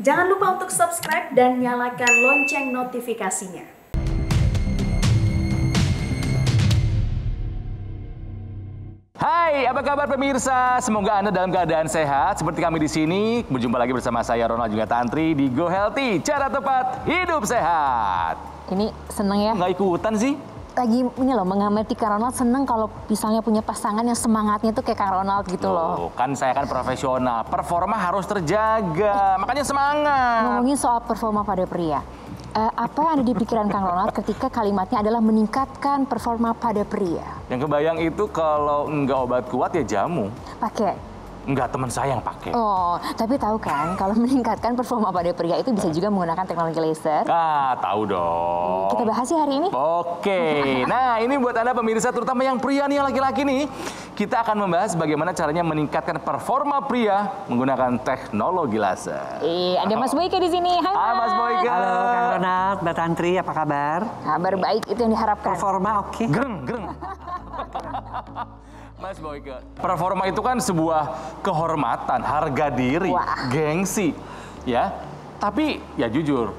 Jangan lupa untuk subscribe dan nyalakan lonceng notifikasinya. Hai, apa kabar pemirsa? Semoga Anda dalam keadaan sehat. Seperti kami di sini, berjumpa lagi bersama saya Ronald juga Tantri di Go Healthy, cara tepat hidup sehat. Ini seneng ya? Nggak ikutan sih? Lagi ini loh, mengamati Kang Ronald, seneng kalau misalnya punya pasangan yang semangatnya tuh kayak Kang Ronald gitu loh. Kan saya kan profesional, performa harus terjaga, makanya semangat. Ngomongin soal performa pada pria, apa yang ada di pikiran Kang Ronald ketika kalimatnya adalah meningkatkan performa pada pria? Yang kebayang itu kalau nggak obat kuat ya jamu. Pakai? Enggak, teman saya yang pakai. Oh, tapi tahu kan kalau meningkatkan performa pada pria itu bisa juga menggunakan teknologi laser? Ah, tahu dong. Kita bahas ya hari ini. Oke, nah ini buat Anda pemirsa, terutama yang pria nih, yang laki-laki nih. Kita akan membahas bagaimana caranya meningkatkan performa pria menggunakan teknologi laser. Ada Mas Boyke di sini. Hai Mas Boyke. Halo Kang Ronald, Mbak Tantri, apa kabar? Kabar baik, itu yang diharapkan. Performa oke? Gereng. Mas Boyke, performa itu kan sebuah kehormatan, harga diri, gengsi, ya. Tapi ya jujur,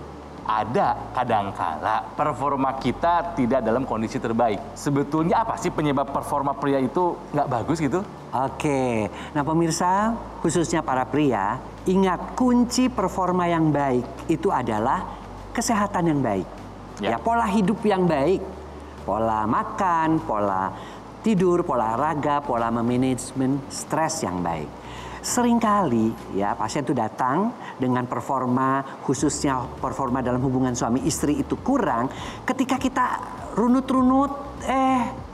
ada kadangkala performa kita tidak dalam kondisi terbaik. Sebetulnya apa sih penyebab performa pria itu nggak bagus gitu? Oke, nah pemirsa, khususnya para pria, ingat kunci performa yang baik itu adalah kesehatan yang baik. Ya, pola hidup yang baik, pola makan, pola tidur, pola olahraga, pola memanajemen stres yang baik. Seringkali ya pasien itu datang dengan performa, khususnya performa dalam hubungan suami istri itu kurang. Ketika kita runut-runut,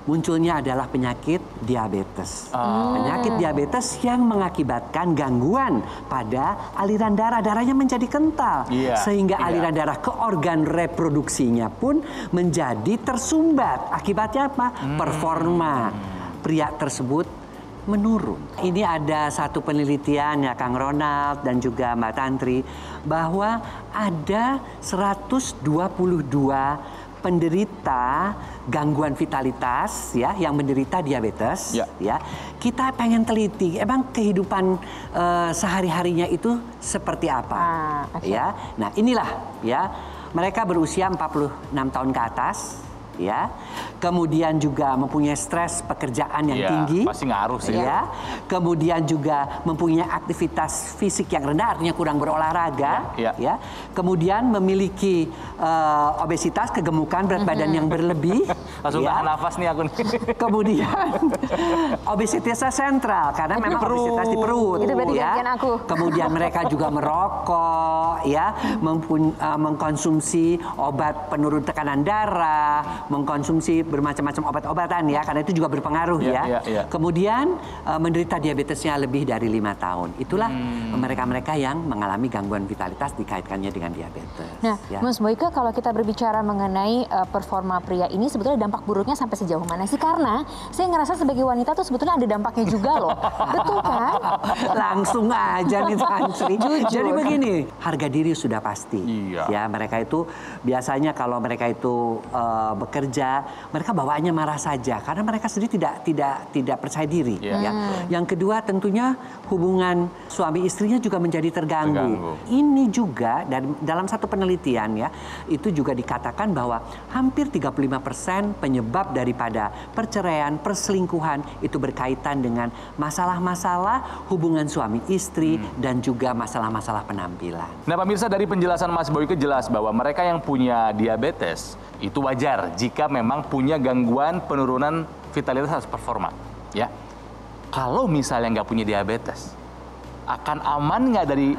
munculnya adalah penyakit diabetes. Penyakit diabetes yang mengakibatkan gangguan pada aliran darah. Darahnya menjadi kental. Sehingga aliran darah ke organ reproduksinya pun menjadi tersumbat. Akibatnya apa? Performa pria tersebut menurun. Ini ada satu penelitian ya Kang Ronald dan juga Mbak Tantri, bahwa ada 122 penderita gangguan vitalitas ya yang menderita diabetes ya. Kita pengen teliti emang kehidupan sehari-harinya itu seperti apa ya. Nah, inilah ya, mereka berusia 46 tahun ke atas ya. Kemudian juga mempunyai stres pekerjaan yang tinggi. Pasti ngaruh sih. Ya. Kemudian juga mempunyai aktivitas fisik yang rendah, artinya kurang berolahraga. Ya. Kemudian memiliki obesitas, kegemukan, berat badan yang berlebih. Langsung tahan nafas nih aku. Kemudian obesitasnya sentral karena memang obesitas di perut. Itu berarti gantian aku. Kemudian mereka juga merokok, ya, mengkonsumsi obat penurun tekanan darah, mengkonsumsi bermacam-macam obat-obatan ya, karena itu juga berpengaruh Kemudian menderita diabetesnya lebih dari 5 tahun. Itulah mereka-mereka yang mengalami gangguan vitalitas dikaitkannya dengan diabetes. Nah, Mas Boyke, kalau kita berbicara mengenai performa pria ini, sebetulnya dampak buruknya sampai sejauh mana sih? Karena saya ngerasa sebagai wanita tuh sebetulnya ada dampaknya juga loh. Betul kan? Langsung aja nih Tantri. Jadi begini, harga diri sudah pasti. Ya, mereka itu biasanya kalau mereka itu bekerja, mereka bawaannya marah saja karena mereka sendiri tidak percaya diri. Ya. Yang kedua tentunya hubungan suami istrinya juga menjadi terganggu. Ini juga dalam satu penelitian ya, itu juga dikatakan bahwa hampir 35% penyebab daripada perceraian, perselingkuhan itu berkaitan dengan masalah-masalah hubungan suami istri dan juga masalah-masalah penampilan. Nah pemirsa, dari penjelasan Mas Boyke jelas bahwa mereka yang punya diabetes itu wajar jika memang punya gangguan penurunan vitalitas performa. Ya, kalau misalnya nggak punya diabetes, akan aman nggak dari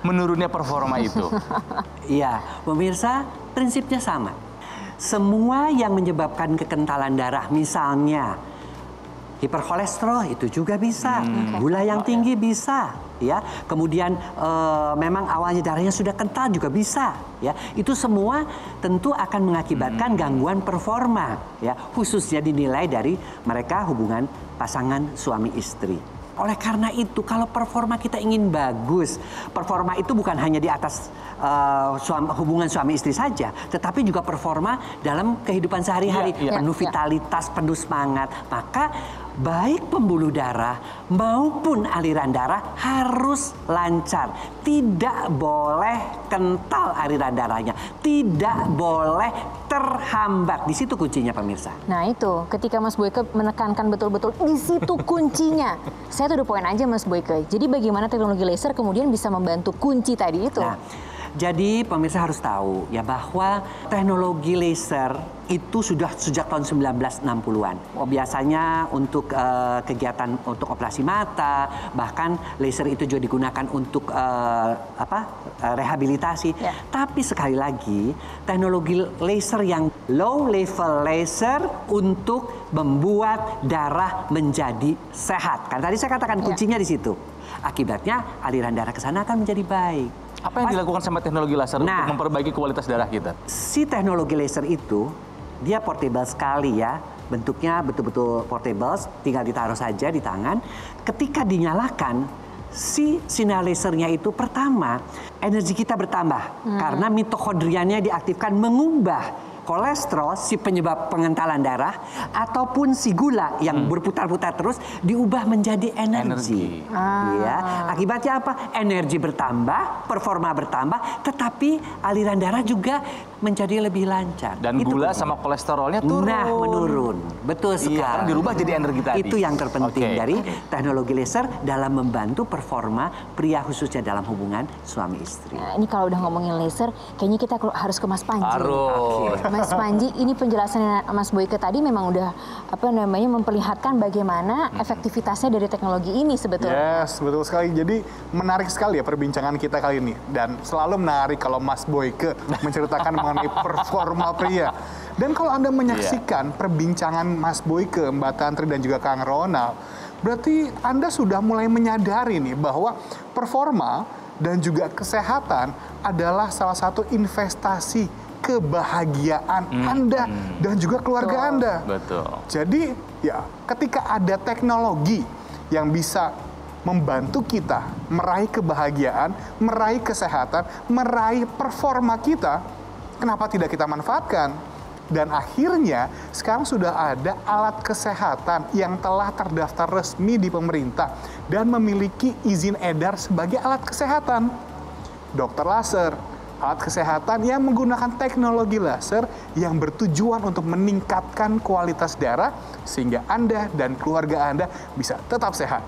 menurunnya performa itu? Iya, pemirsa, prinsipnya sama. Semua yang menyebabkan kekentalan darah, misalnya hiperkolesterol itu juga bisa, gula yang tinggi bisa, ya. Kemudian memang awalnya darahnya sudah kental juga bisa, ya. Itu semua tentu akan mengakibatkan gangguan performa, ya. Khususnya dinilai dari mereka hubungan pasangan suami istri. Oleh karena itu, kalau performa kita ingin bagus, performa itu bukan hanya di atas hubungan suami istri saja, tetapi juga performa dalam kehidupan sehari-hari, penuh vitalitas, penuh semangat. Maka baik pembuluh darah maupun aliran darah harus lancar. Tidak boleh kental aliran darahnya, tidak boleh terhambat. Di situ kuncinya pemirsa. Nah itu, ketika Mas Boyke menekankan betul-betul di situ kuncinya. Saya tuh udah poin aja Mas Boyke. Jadi bagaimana teknologi laser kemudian bisa membantu kunci tadi itu? Nah, jadi pemirsa harus tahu ya bahwa teknologi laser itu sudah sejak tahun 1960-an. Biasanya untuk kegiatan untuk operasi mata, bahkan laser itu juga digunakan untuk rehabilitasi. Ya. Tapi sekali lagi, teknologi laser yang low level laser untuk membuat darah menjadi sehat. Kan tadi saya katakan kuncinya di situ. Akibatnya aliran darah ke sana akan menjadi baik. Apa yang dilakukan sama teknologi laser untuk memperbaiki kualitas darah kita? Si teknologi laser itu, dia portable sekali ya. Bentuknya betul-betul portable, tinggal ditaruh saja di tangan. Ketika dinyalakan, si sinar lasernya itu pertama, energi kita bertambah. Karena mitokondrianya diaktifkan mengubah kolesterol, si penyebab pengentalan darah, ataupun si gula yang berputar-putar terus diubah menjadi energi. Ya, akibatnya apa? Energi bertambah, performa bertambah, tetapi aliran darah juga menjadi lebih lancar. Dan itu gula sama kolesterolnya turun. Nah, menurun. Betul sekali. Iya, kan dirubah jadi energi tadi. Itu yang terpenting dari teknologi laser dalam membantu performa pria khususnya dalam hubungan suami istri. Nah, ini kalau udah ngomongin laser, kayaknya kita harus ke Mas Panji. Harus. Mas Panji, ini penjelasannya Mas Boyke tadi memang udah memperlihatkan bagaimana efektivitasnya dari teknologi ini sebetulnya. Yes, betul sekali. Jadi menarik sekali ya perbincangan kita kali ini. Dan selalu menarik kalau Mas Boyke menceritakan mengenai performa pria. Dan kalau Anda menyaksikan perbincangan Mas Boyke, Mbak Tantri dan juga Kang Ronald, berarti Anda sudah mulai menyadari nih bahwa performa dan juga kesehatan adalah salah satu investasi kebahagiaan Anda dan juga keluarga Anda. Betul. Jadi ya ketika ada teknologi yang bisa membantu kita meraih kebahagiaan, meraih kesehatan, meraih performa kita, kenapa tidak kita manfaatkan? Dan akhirnya sekarang sudah ada alat kesehatan yang telah terdaftar resmi di pemerintah dan memiliki izin edar sebagai alat kesehatan. Dokter laser, alat kesehatan yang menggunakan teknologi laser yang bertujuan untuk meningkatkan kualitas darah sehingga Anda dan keluarga Anda bisa tetap sehat.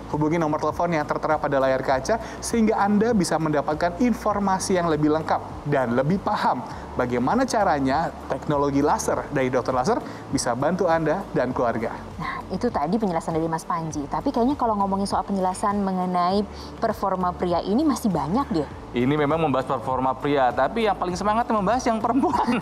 Hubungi nomor telepon yang tertera pada layar kaca sehingga Anda bisa mendapatkan informasi yang lebih lengkap dan lebih paham bagaimana caranya teknologi laser dari dokter laser bisa bantu Anda dan keluarga. Nah, itu tadi penjelasan dari Mas Panji. Tapi kayaknya kalau ngomongin soal penjelasan mengenai performa pria ini masih banyak deh. Ini memang membahas performa pria, tapi yang paling semangat membahas yang perempuan.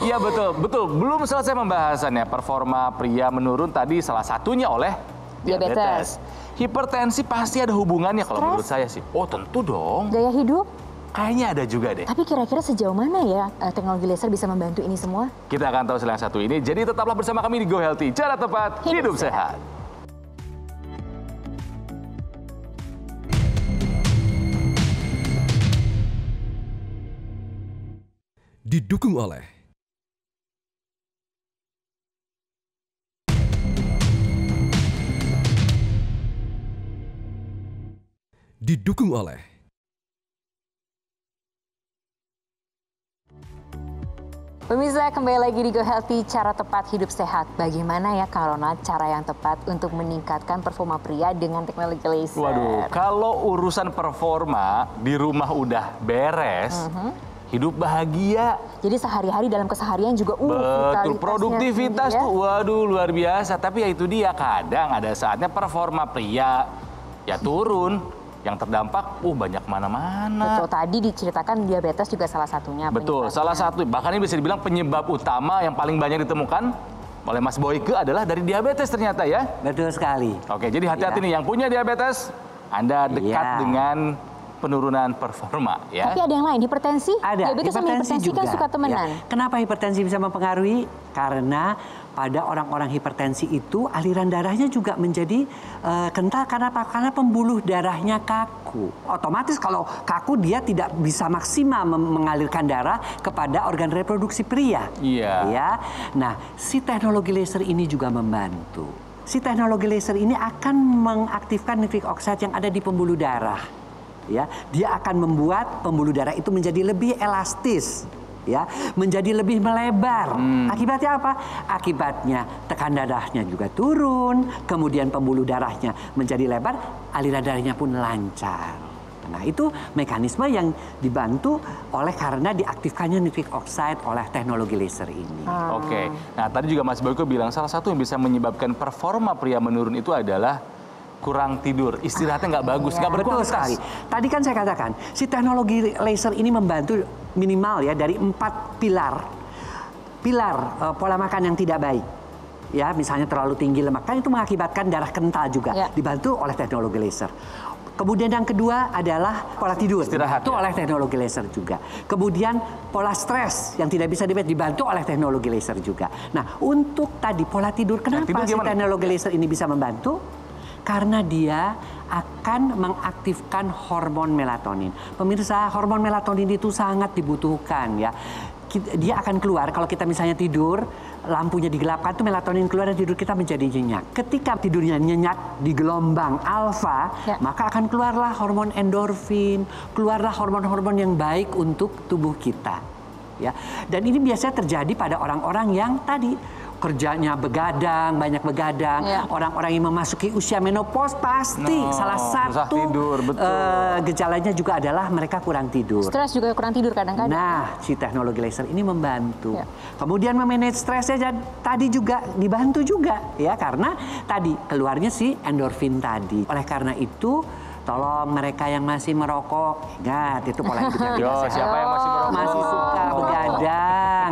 Iya betul, betul. Belum selesai pembahasannya. Performa pria menurun tadi salah satunya oleh diabetes. Hipertensi pasti ada hubungannya kalau menurut saya sih. Oh tentu dong. Gaya hidup? Kayaknya ada juga deh. Tapi kira-kira sejauh mana ya teknologi laser bisa membantu ini semua? Kita akan tahu setelah yang satu ini. Jadi tetaplah bersama kami di Go Healthy. Cara tepat, hidup sehat. Didukung oleh Pemirsa, kembali lagi di Go Healthy, cara tepat hidup sehat. Bagaimana ya Kang Ronald cara yang tepat untuk meningkatkan performa pria dengan teknologi laser? Waduh, kalau urusan performa di rumah udah beres, hidup bahagia. Jadi sehari-hari dalam keseharian juga betul, produktivitas tinggi, ya? tuh waduh luar biasa. Tapi ya itu dia, kadang ada saatnya performa pria ya turun. Yang terdampak banyak mana-mana. Betul, tadi diceritakan diabetes juga salah satunya. Betul, salah satu. Bahkan ini bisa dibilang penyebab utama yang paling banyak ditemukan oleh Mas Boyke adalah dari diabetes ternyata ya. Betul sekali. Oke, jadi hati-hati nih yang punya diabetes, Anda dekat dengan penurunan performa ya. Tapi ada yang lain, hipertensi? Ada, Diabetes sama hipertensi kan suka temenan. Ya. Kenapa hipertensi bisa mempengaruhi? Karena pada orang-orang hipertensi itu aliran darahnya juga menjadi kental karena apa? Karena pembuluh darahnya kaku. Otomatis kalau kaku dia tidak bisa maksimal mengalirkan darah kepada organ reproduksi pria. Iya. Ya. Nah, si teknologi laser ini juga membantu. Si teknologi laser ini akan mengaktifkan nitric oxide yang ada di pembuluh darah. Ya, dia akan membuat pembuluh darah itu menjadi lebih elastis, ya, menjadi lebih melebar. Akibatnya apa? Akibatnya tekanan darahnya juga turun, kemudian pembuluh darahnya menjadi lebar, aliran darahnya pun lancar. Nah, itu mekanisme yang dibantu oleh karena diaktifkannya nitric oxide oleh teknologi laser ini. Oke. Nah, tadi juga Mas Boyko bilang salah satu yang bisa menyebabkan performa pria menurun itu adalah kurang tidur, istirahatnya nggak bagus, nggak Betul berkualitas. sekali. Tadi kan saya katakan, si teknologi laser ini membantu minimal ya dari 4 pilar. Pola makan yang tidak baik. Ya, misalnya terlalu tinggi lemak, kan itu mengakibatkan darah kental juga. Ya. Dibantu oleh teknologi laser. Kemudian yang kedua adalah pola tidur, Istirahat, dibantu ya. oleh teknologi laser juga. Kemudian pola stres yang tidak bisa dibantu oleh teknologi laser juga. Nah, untuk tadi pola tidur, kenapa tidur si gimana? teknologi laser ini bisa membantu? Karena dia akan mengaktifkan hormon melatonin. Pemirsa, hormon melatonin itu sangat dibutuhkan ya. Dia akan keluar kalau kita misalnya tidur, lampunya digelapkan tuh melatonin keluar dan tidur kita menjadi nyenyak. Ketika tidurnya nyenyak di gelombang alfa, maka akan keluarlah hormon endorfin, keluarlah hormon-hormon yang baik untuk tubuh kita. Ya. Dan ini biasanya terjadi pada orang-orang yang tadi kerjanya begadang, banyak begadang. Orang-orang yang memasuki usia menopause pasti salah satu tidur, gejalanya juga adalah mereka kurang tidur. Stres juga kurang tidur kadang-kadang. Nah, si teknologi laser ini membantu. Kemudian memanage stresnya tadi juga dibantu juga ya karena tadi keluarnya si endorfin tadi. Oleh karena itu tolong mereka yang masih merokok, ingat itu pola hidup yang tidak sehat. Siapa yang masih merokok? Masih suka begadang.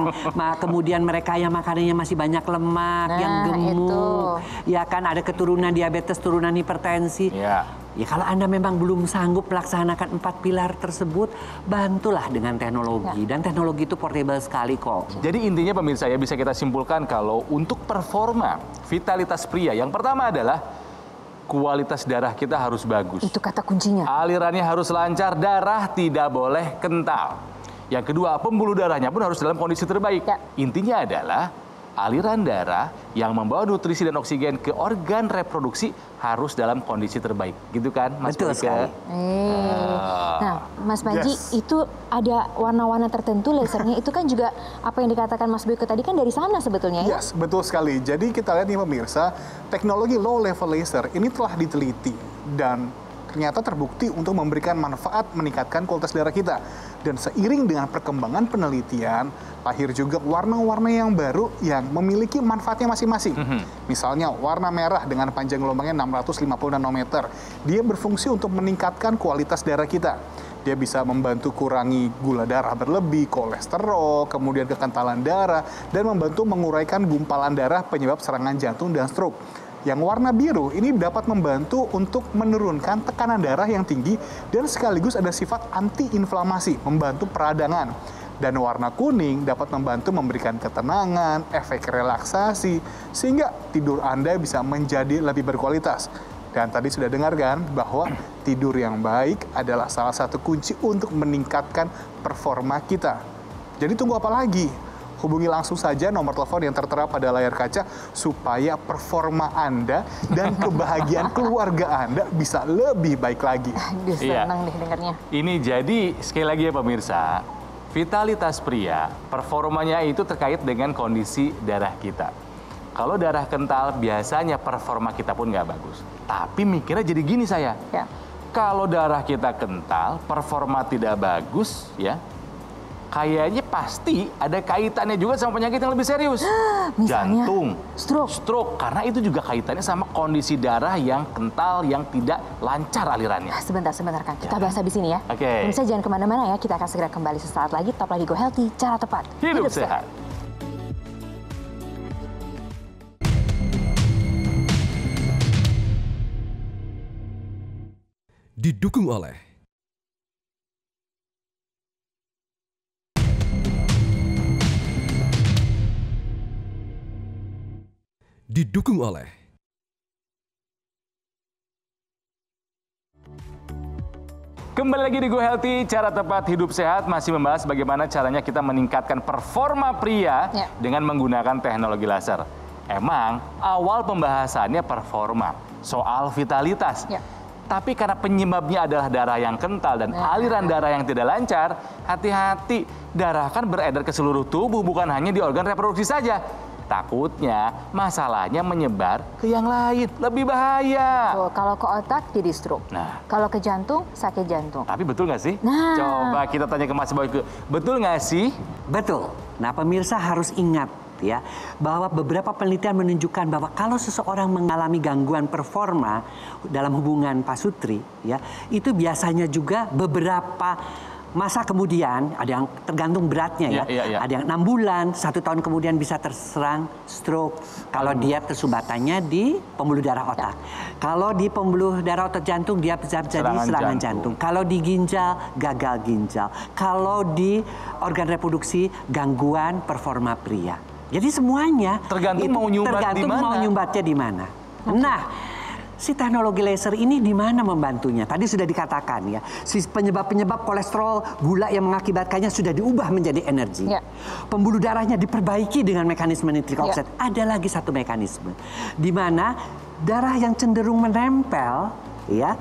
Kemudian mereka yang makanannya masih banyak lemak, yang gemuk. Ya kan ada keturunan diabetes, turunan hipertensi. Ya kalau Anda memang belum sanggup melaksanakan 4 pilar tersebut, bantulah dengan teknologi. Dan teknologi itu portable sekali kok. Jadi intinya pemirsa ya bisa kita simpulkan kalau untuk performa vitalitas pria yang pertama adalah kualitas darah kita harus bagus. Itu kata kuncinya. Alirannya harus lancar, darah tidak boleh kental. Yang kedua, pembuluh darahnya pun harus dalam kondisi terbaik. Intinya adalah aliran darah yang membawa nutrisi dan oksigen ke organ reproduksi harus dalam kondisi terbaik. Gitu kan, Mas Betul Boyko? sekali. Nah, Mas Panji, itu ada warna-warna tertentu lasernya. Itu kan juga apa yang dikatakan Mas Boyko tadi kan dari sana sebetulnya ya? Yes, betul sekali. Jadi kita lihat nih pemirsa, teknologi low level laser ini telah diteliti dan ternyata terbukti untuk memberikan manfaat meningkatkan kualitas darah kita. Dan seiring dengan perkembangan penelitian, lahir juga warna-warna yang baru yang memiliki manfaatnya masing-masing. Misalnya warna merah dengan panjang gelombangnya 650 nanometer. Dia berfungsi untuk meningkatkan kualitas darah kita. Dia bisa membantu kurangi gula darah berlebih, kolesterol, kemudian kekentalan darah, dan membantu menguraikan gumpalan darah penyebab serangan jantung dan stroke. Yang warna biru ini dapat membantu untuk menurunkan tekanan darah yang tinggi dan sekaligus ada sifat anti-inflamasi, membantu peradangan. Dan warna kuning dapat membantu memberikan ketenangan, efek relaksasi, sehingga tidur Anda bisa menjadi lebih berkualitas. Dan tadi sudah dengarkan bahwa tidur yang baik adalah salah satu kunci untuk meningkatkan performa kita. Jadi tunggu apa lagi? Hubungi langsung saja nomor telepon yang tertera pada layar kaca supaya performa Anda dan kebahagiaan keluarga Anda bisa lebih baik lagi. Aduh, senang deh dengarnya. Ini jadi sekali lagi ya pemirsa, vitalitas pria, performanya itu terkait dengan kondisi darah kita. Kalau darah kental biasanya performa kita pun nggak bagus. Tapi mikirnya jadi gini saya, kalau darah kita kental, performa tidak bagus ya. Kayaknya pasti ada kaitannya juga sama penyakit yang lebih serius. Misalnya, jantung, stroke. Karena itu juga kaitannya sama kondisi darah yang kental, yang tidak lancar alirannya. Sebentar kan. Kita bahas di sini ya. Pemirsa jangan kemana-mana ya. Kita akan segera kembali sesaat lagi. Tetap lagi Go Healthy, cara tepat. Hidup sehat. Didukung oleh didukung oleh Kembali lagi di Go Healthy, cara tepat hidup sehat masih membahas bagaimana caranya kita meningkatkan performa pria dengan menggunakan teknologi laser. Emang awal pembahasannya performa, soal vitalitas. Tapi karena penyebabnya adalah darah yang kental dan aliran darah yang tidak lancar, hati-hati, darah kan beredar ke seluruh tubuh, bukan hanya di organ reproduksi saja. Takutnya masalahnya menyebar ke yang lain, lebih bahaya. Tuh, kalau ke otak jadi stroke. Nah. Kalau ke jantung, sakit jantung. Tapi betul nggak sih? Nah. Coba kita tanya ke Mas Boyke, betul nggak sih? Betul. Nah, pemirsa harus ingat ya bahwa beberapa penelitian menunjukkan bahwa kalau seseorang mengalami gangguan performa dalam hubungan pasutri ya, itu biasanya juga beberapa masa kemudian, ada yang tergantung beratnya ya, ada yang 6 bulan, 1 tahun kemudian bisa terserang stroke. Kalau dia tersubatannya di pembuluh darah otak. Kalau di pembuluh darah otak jantung dia bisa jadi serangan jantung. Kalau di ginjal, gagal ginjal. Kalau di organ reproduksi, gangguan performa pria. Jadi semuanya tergantung mau nyumbatnya di mana. Nah, si teknologi laser ini di mana membantunya? Tadi sudah dikatakan ya, si penyebab-penyebab kolesterol, gula yang mengakibatkannya sudah diubah menjadi energi. Pembuluh darahnya diperbaiki dengan mekanisme nitric oxide. Ada lagi satu mekanisme, di mana darah yang cenderung menempel, ya,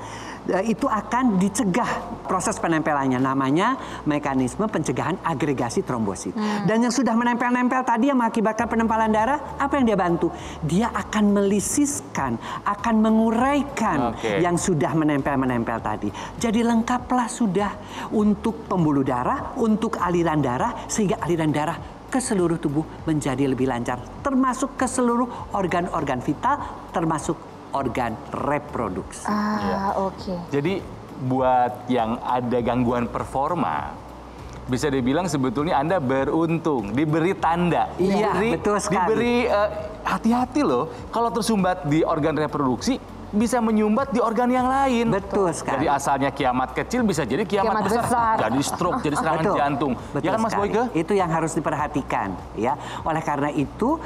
itu akan dicegah proses penempelannya, namanya mekanisme pencegahan agregasi trombosit. Dan yang sudah menempel-nempel tadi yang mengakibatkan penempalan darah, apa yang dia bantu? Dia akan melisiskan, akan menguraikan yang sudah menempel-menempel tadi. Jadi lengkaplah sudah untuk pembuluh darah, untuk aliran darah, sehingga aliran darah ke seluruh tubuh menjadi lebih lancar, termasuk ke seluruh organ-organ vital, termasuk organ reproduksi. Jadi buat yang ada gangguan performa, bisa dibilang sebetulnya Anda beruntung, diberi tanda. Iya, betul sekali. Diberi hati-hati loh, kalau tersumbat di organ reproduksi, bisa menyumbat di organ yang lain. Betul sekali. Jadi asalnya kiamat kecil bisa jadi kiamat besar. Jadi stroke, jadi serangan jantung. Betul ya kan Mas Boyke? Itu yang harus diperhatikan ya. Oleh karena itu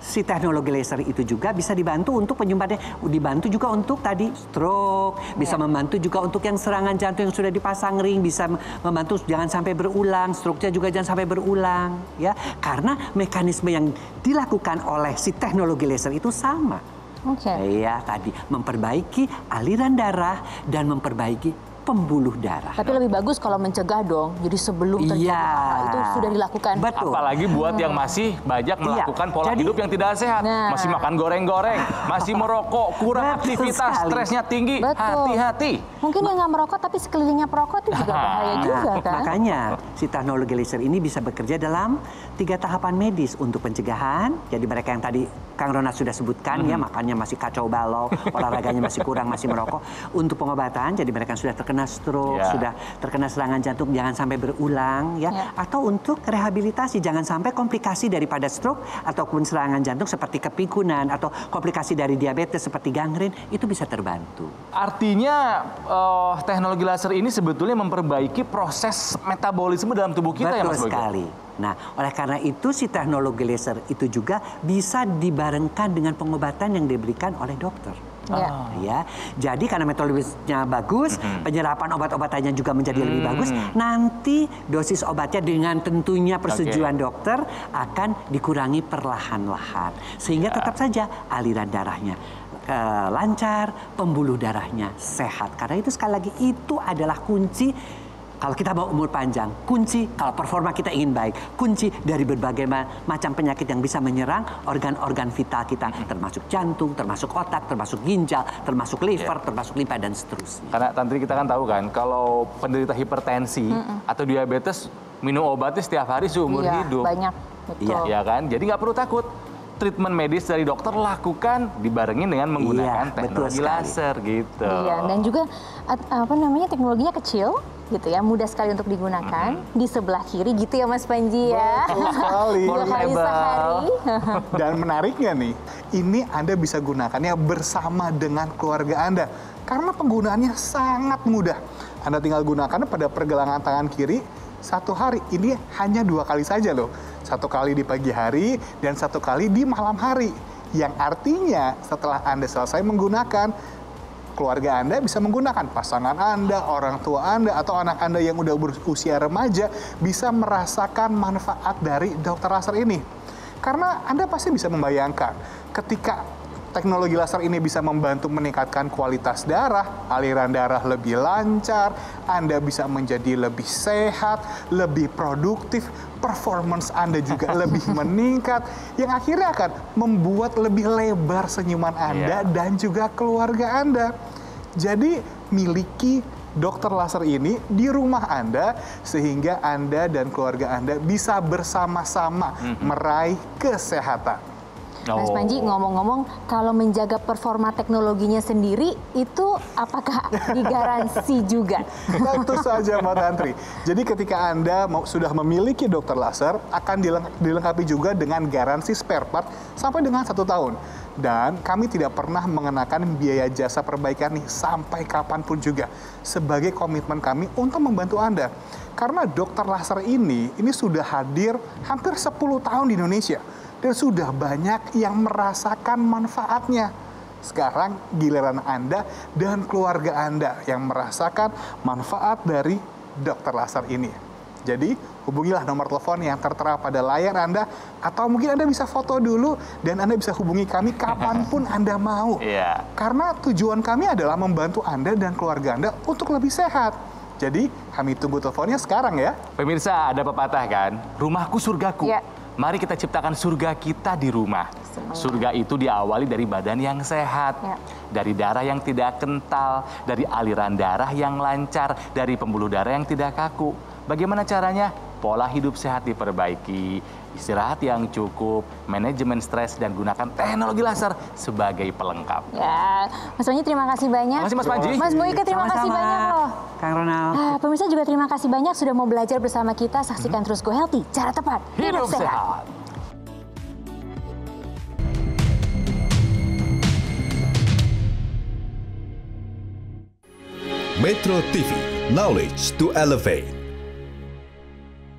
si teknologi laser itu juga bisa dibantu untuk penyumbatnya, dibantu juga untuk tadi stroke, bisa membantu juga untuk yang serangan jantung yang sudah dipasang ring, bisa membantu jangan sampai berulang, stroke-nya juga jangan sampai berulang, ya, karena mekanisme yang dilakukan oleh si teknologi laser itu sama. Ya, tadi memperbaiki aliran darah dan memperbaiki pembuluh darah. Tapi lebih bagus kalau mencegah dong. Jadi sebelum terjadi apa itu sudah dilakukan. Betul. Apalagi buat yang masih banyak melakukan pola hidup yang tidak sehat. Masih makan goreng-goreng, masih merokok, kurang aktivitas, stresnya tinggi. Hati-hati. Mungkin yang nggak merokok tapi sekelilingnya perokok itu juga bahaya juga kan. Makanya si teknologi laser ini bisa bekerja dalam 3 tahapan medis untuk pencegahan. Jadi mereka yang tadi Kang Ronald sudah sebutkan ya, makannya masih kacau balau, olahraganya masih kurang, masih merokok. Untuk pengobatan, jadi mereka yang sudah terkena stroke, sudah terkena serangan jantung, jangan sampai berulang ya. Atau untuk rehabilitasi, jangan sampai komplikasi daripada stroke ataupun serangan jantung seperti kepikunan atau komplikasi dari diabetes seperti gangren itu bisa terbantu. Artinya teknologi laser ini sebetulnya memperbaiki proses metabolisme dalam tubuh kita. Betul ya Mas Boyke? sekali. Nah, oleh karena itu si teknologi laser itu juga bisa dibarengkan dengan pengobatan yang diberikan oleh dokter. Ya, jadi karena metabolismenya bagus, penyerapan obat-obatannya juga menjadi lebih bagus. Nanti dosis obatnya dengan tentunya persetujuan dokter akan dikurangi perlahan-lahan, sehingga tetap saja aliran darahnya lancar, pembuluh darahnya sehat. Karena itu sekali lagi itu adalah kunci. Kalau kita mau umur panjang, kunci kalau performa kita ingin baik, kunci dari berbagai macam penyakit yang bisa menyerang organ-organ vital kita, termasuk jantung, termasuk otak, termasuk ginjal, termasuk liver, termasuk limpa dan seterusnya. Karena tadi kita kan tahu kan, kalau penderita hipertensi atau diabetes minum obatnya setiap hari seumur hidup. Banyak, betul. Ya kan, jadi nggak perlu takut. Treatment medis dari dokter lakukan dibarengin dengan menggunakan teknologi laser gitu. Iya, dan juga apa namanya teknologinya kecil gitu ya, mudah sekali untuk digunakan. Di sebelah kiri gitu ya Mas Panji ya. Betul sekali. 2 kali sehari. Dan menariknya nih, ini Anda bisa gunakannya bersama dengan keluarga Anda. Karena penggunaannya sangat mudah. Anda tinggal gunakan pada pergelangan tangan kiri 1 hari. Ini hanya 2 kali saja loh. 1 1 kali di pagi hari dan 1 kali di malam hari. Yang artinya setelah Anda selesai menggunakan, keluarga Anda bisa menggunakan, pasangan Anda, orang tua Anda, atau anak Anda yang udah berusia remaja bisa merasakan manfaat dari dokter laser ini. Karena Anda pasti bisa membayangkan ketika teknologi laser ini bisa membantu meningkatkan kualitas darah, aliran darah lebih lancar, Anda bisa menjadi lebih sehat, lebih produktif, performance Anda juga lebih meningkat, yang akhirnya akan membuat lebih lebar senyuman Anda dan juga keluarga Anda. Jadi miliki dokter laser ini di rumah Anda sehingga Anda dan keluarga Anda bisa bersama-sama meraih kesehatan. Mas Panji, ngomong-ngomong, kalau menjaga performa teknologinya sendiri, itu apakah digaransi juga? Tentu saja Mbak Tantri. Jadi ketika Anda sudah memiliki dokter laser, akan dilengkapi juga dengan garansi spare part sampai dengan 1 tahun. Dan kami tidak pernah mengenakan biaya jasa perbaikan nih sampai kapanpun juga. Sebagai komitmen kami untuk membantu Anda. Karena dokter laser ini sudah hadir hampir 10 tahun di Indonesia. Dan sudah banyak yang merasakan manfaatnya. Sekarang giliran Anda dan keluarga Anda yang merasakan manfaat dari dokter laser ini. Jadi hubungilah nomor telepon yang tertera pada layar Anda, atau mungkin Anda bisa foto dulu dan Anda bisa hubungi kami kapanpun Anda mau. Karena tujuan kami adalah membantu Anda dan keluarga Anda untuk lebih sehat. Jadi kami tunggu teleponnya sekarang ya. Pemirsa, ada pepatah kan, rumahku surgaku. Mari kita ciptakan surga kita di rumah. Surga itu diawali dari badan yang sehat, dari darah yang tidak kental, dari aliran darah yang lancar, dari pembuluh darah yang tidak kaku. Bagaimana caranya? Pola hidup sehat diperbaiki, istirahat yang cukup, manajemen stres, dan gunakan teknologi laser sebagai pelengkap. Ya, Mas Panji terima kasih banyak. Terima kasih Mas Panji. Mas Boyke terima kasih banyak loh. Kang Ronald. Pemirsa juga terima kasih banyak sudah mau belajar bersama kita. Saksikan terus Go Healthy, cara tepat, hidup sehat. Metro TV, knowledge to elevate.